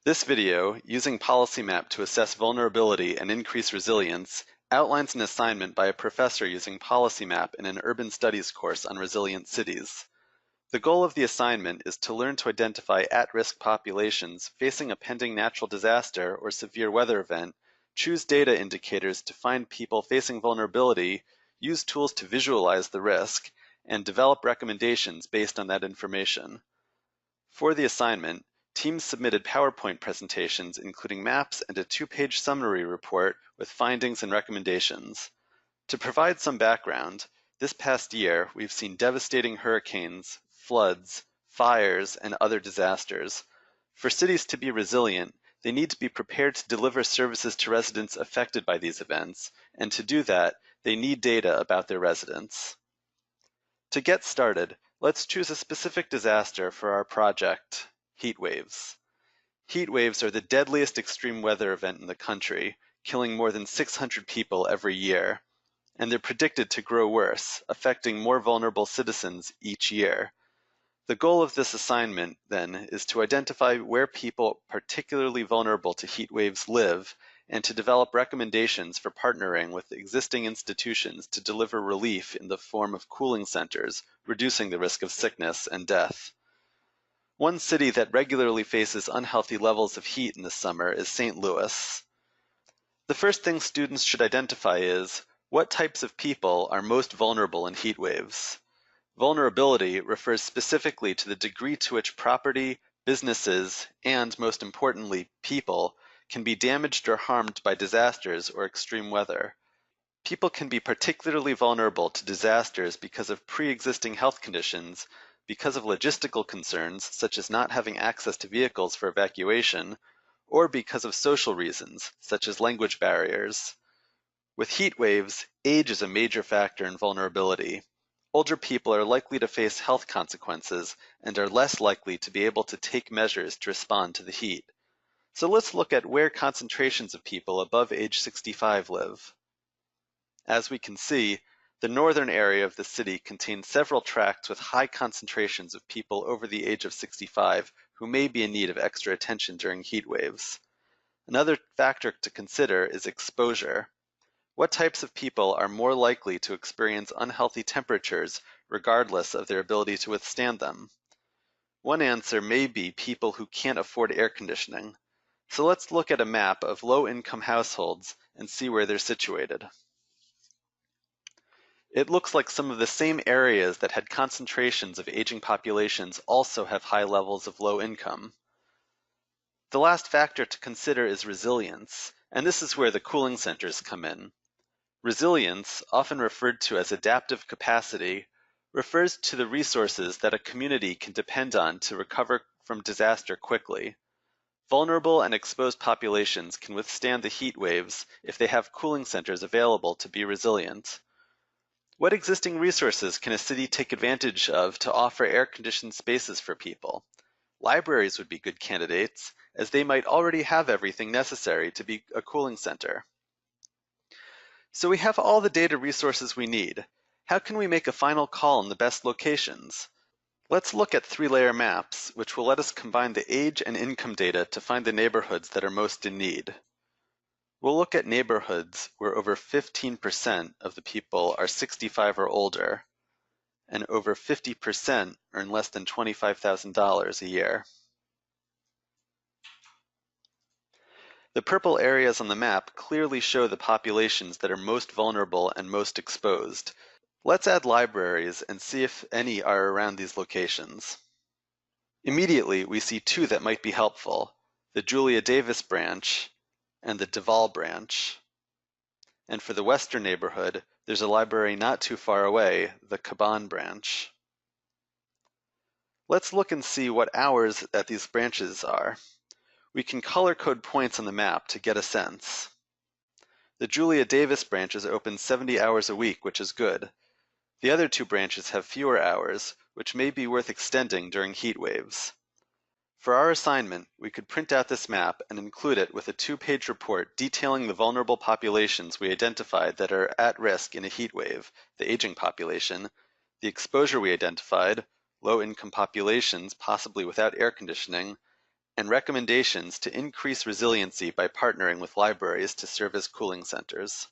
This video, using PolicyMap to assess vulnerability and increase resilience, outlines an assignment by a professor using PolicyMap in an urban studies course on resilient cities. The goal of the assignment is to learn to identify at-risk populations facing a pending natural disaster or severe weather event, choose data indicators to find people facing vulnerability, use tools to visualize the risk, and develop recommendations based on that information. For the assignment, teams submitted PowerPoint presentations including maps and a two-page summary report with findings and recommendations. To provide some background, this past year we've seen devastating hurricanes, floods, fires, and other disasters. For cities to be resilient, they need to be prepared to deliver services to residents affected by these events, and to do that, they need data about their residents. To get started, let's choose a specific disaster for our project, heat waves. Heat waves are the deadliest extreme weather event in the country, killing more than 600 people every year, and they're predicted to grow worse, affecting more vulnerable citizens each year. The goal of this assignment, then, is to identify where people particularly vulnerable to heat waves live and to develop recommendations for partnering with existing institutions to deliver relief in the form of cooling centers, reducing the risk of sickness and death. One city that regularly faces unhealthy levels of heat in the summer is St. Louis. The first thing students should identify is what types of people are most vulnerable in heat waves. Vulnerability refers specifically to the degree to which property, businesses, and, most importantly, people can be damaged or harmed by disasters or extreme weather. People can be particularly vulnerable to disasters because of pre-existing health conditions, because of logistical concerns such as not having access to vehicles for evacuation, or because of social reasons such as language barriers. With heat waves, age is a major factor in vulnerability. Older people are likely to face health consequences and are less likely to be able to take measures to respond to the heat. So let's look at where concentrations of people above age 65 live. As we can see, the northern area of the city contains several tracts with high concentrations of people over the age of 65 who may be in need of extra attention during heat waves. Another factor to consider is exposure. What types of people are more likely to experience unhealthy temperatures regardless of their ability to withstand them? One answer may be people who can't afford air conditioning. So let's look at a map of low-income households and see where they're situated. It looks like some of the same areas that had concentrations of aging populations also have high levels of low income. The last factor to consider is resilience, and this is where the cooling centers come in. Resilience, often referred to as adaptive capacity, refers to the resources that a community can depend on to recover from disaster quickly. Vulnerable and exposed populations can withstand the heat waves if they have cooling centers available to be resilient. What existing resources can a city take advantage of to offer air-conditioned spaces for people? Libraries would be good candidates, as they might already have everything necessary to be a cooling center. So we have all the data resources we need. How can we make a final call on the best locations? Let's look at three-layer maps, which will let us combine the age and income data to find the neighborhoods that are most in need. We'll look at neighborhoods where over 15% of the people are 65 or older, and over 50% earn less than $25,000 a year. The purple areas on the map clearly show the populations that are most vulnerable and most exposed. Let's add libraries and see if any are around these locations. Immediately, we see two that might be helpful, the Julia Davis branch and the Duval branch. And for the western neighborhood, there's a library not too far away, the Caban branch. Let's look and see what hours that these branches are. We can color code points on the map to get a sense. The Julia Davis branch is open 70 hours a week, which is good. The other two branches have fewer hours, which may be worth extending during heat waves. For our assignment, we could print out this map and include it with a two-page report detailing the vulnerable populations we identified that are at risk in a heat wave, the aging population, the exposure we identified, low-income populations possibly without air conditioning, and recommendations to increase resiliency by partnering with libraries to serve as cooling centers.